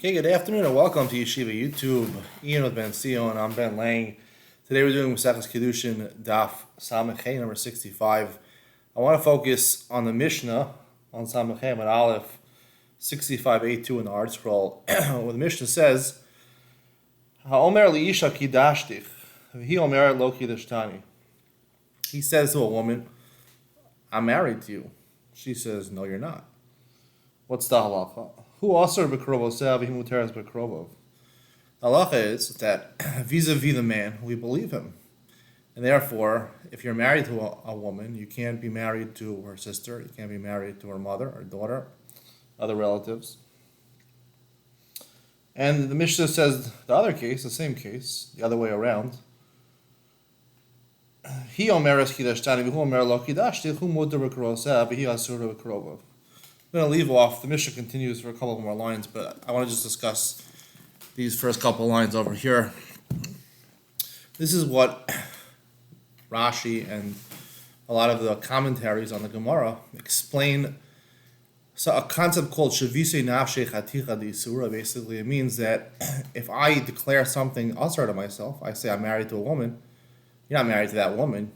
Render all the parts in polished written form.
Okay, good afternoon and welcome to Yeshiva YouTube. Iyun with Benzion. I'm Ben Lang. Today we're doing Kiddushin Daf Samachay number 65. I want to focus on the Mishnah on Samachay at Aleph 65A2 in the Art Scroll, where the Mishnah says, "Ha'omer liisha kidashtich, v'hi omer lo kidashtani." He says to a woman, "I'm married to you." She says, "No, you're not." What's the halacha? Who asur b'krovoseh v'hi muteres b'krovov? The halacha is that vis-a-vis the man, we believe him. And therefore, if you're married to a woman, you can't be married to her sister, you can't be married to her mother or daughter, other relatives. And the Mishnah says the other case, the same case, the other way around. He omeres kidashtani v'hu omer lo kidashti hu muter b'krovoseh v'hi asur b'krovov. I'm going to leave off. The Mishnah continues for a couple more lines, but I want to just discuss these first couple lines over here. This is what Rashi and a lot of the commentaries on the Gemara explain. So a concept called Shavise Nafshe Chaticha D'Isura. Basically, it means that if I declare something asur to myself, I say I'm married to a woman, you're not married to that woman.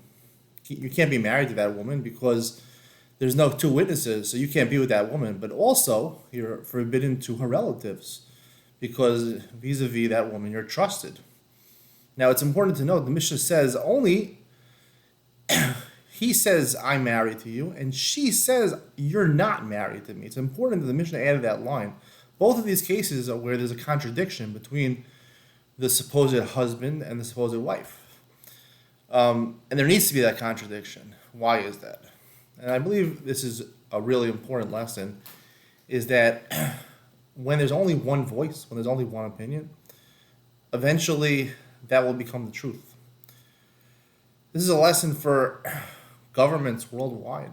You can't be married to that woman because there's no two witnesses, so you can't be with that woman. But also, you're forbidden to her relatives because vis-a-vis that woman, you're trusted. Now, it's important to note, the Mishnah says only, he says, I'm married to you, and she says, you're not married to me. It's important that the Mishnah added that line. Both of these cases are where there's a contradiction between the supposed husband and the supposed wife. And there needs to be that contradiction. Why is that? And I believe this is a really important lesson, is that when there's only one voice, when there's only one opinion, eventually that will become the truth. This is a lesson for governments worldwide.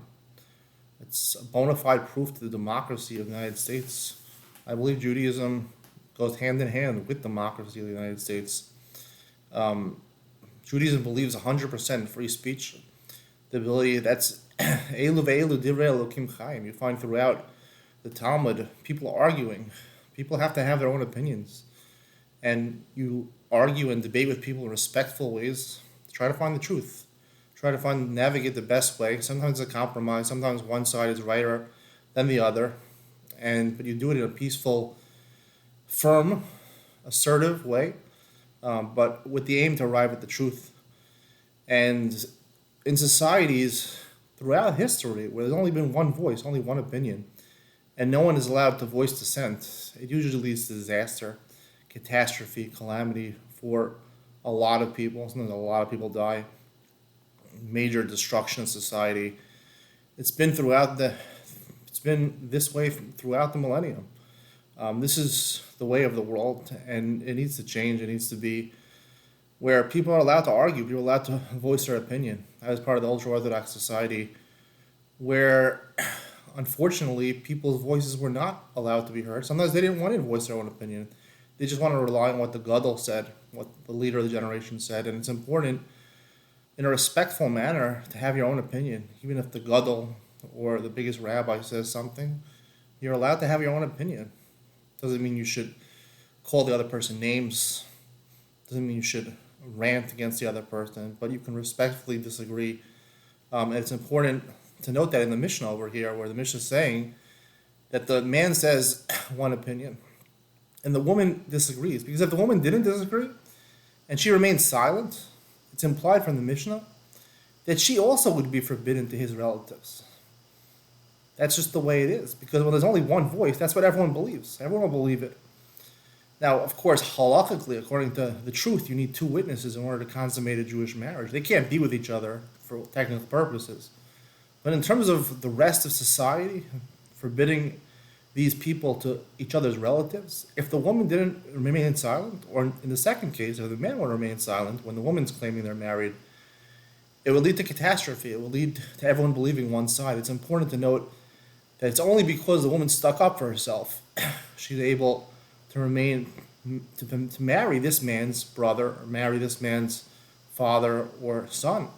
It's a bona fide proof to the democracy of the United States. I believe Judaism goes hand in hand with democracy of the United States. Judaism believes 100% free speech. The ability, that's Elu ve'elu divrei Elokim Chaim. You find throughout the Talmud, people arguing. People have to have their own opinions. And you argue and debate with people in respectful ways. Try to find the truth. Try to navigate the best way. Sometimes it's a compromise. Sometimes one side is righter than the other. But you do it in a peaceful, firm, assertive way. But with the aim to arrive at the truth. And in societies throughout history where there's only been one voice, only one opinion, and no one is allowed to voice dissent, it usually leads to disaster, catastrophe, calamity for a lot of people. Sometimes a lot of people die. Major destruction of society. It's been this way throughout the millennium. This is the way of the world, and it needs to change. It needs to be where people are allowed to argue, people are allowed to voice their opinion. I was part of the ultra-Orthodox society where, unfortunately, people's voices were not allowed to be heard. Sometimes they didn't want to voice their own opinion. They just wanted to rely on what the Gadol said, what the leader of the generation said. And it's important, in a respectful manner, to have your own opinion. Even if the Gadol or the biggest rabbi says something, you're allowed to have your own opinion. Doesn't mean you should call the other person names. Doesn't mean you should rant against the other person, but you can respectfully disagree. And it's important to note that in the Mishnah over here, where the Mishnah is saying that the man says one opinion, and the woman disagrees. Because if the woman didn't disagree, and she remained silent, it's implied from the Mishnah that she also would be forbidden to his relatives. That's just the way it is. Because when there's only one voice, that's what everyone believes. Everyone will believe it. Now, of course, halakhically, according to the truth, you need two witnesses in order to consummate a Jewish marriage. They can't be with each other for technical purposes. But in terms of the rest of society, forbidding these people to each other's relatives, if the woman didn't remain silent, or in the second case, if the man would remain silent when the woman's claiming they're married, it would lead to catastrophe. It would lead to everyone believing one side. It's important to note that it's only because the woman stuck up for herself she's able to marry this man's brother or marry this man's father or son,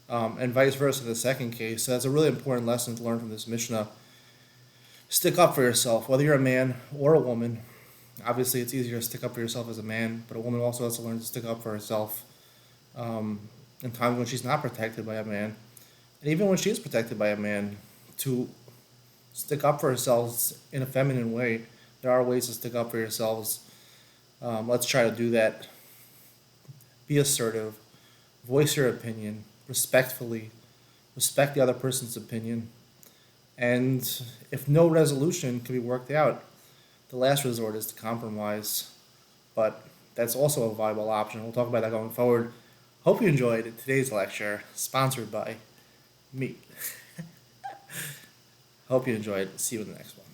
and vice versa in the second case. So that's a really important lesson to learn from this Mishnah. Stick up for yourself, whether you're a man or a woman. Obviously, it's easier to stick up for yourself as a man, but a woman also has to learn to stick up for herself in times when she's not protected by a man. And even when she is protected by a man, to stick up for ourselves in a feminine way. There are ways to stick up for yourselves. Let's try to do that. Be assertive. Voice your opinion respectfully. Respect the other person's opinion. And if no resolution can be worked out, the last resort is to compromise. But that's also a viable option. We'll talk about that going forward. Hope you enjoyed today's lecture, sponsored by me. Hope you enjoyed. See you in the next one.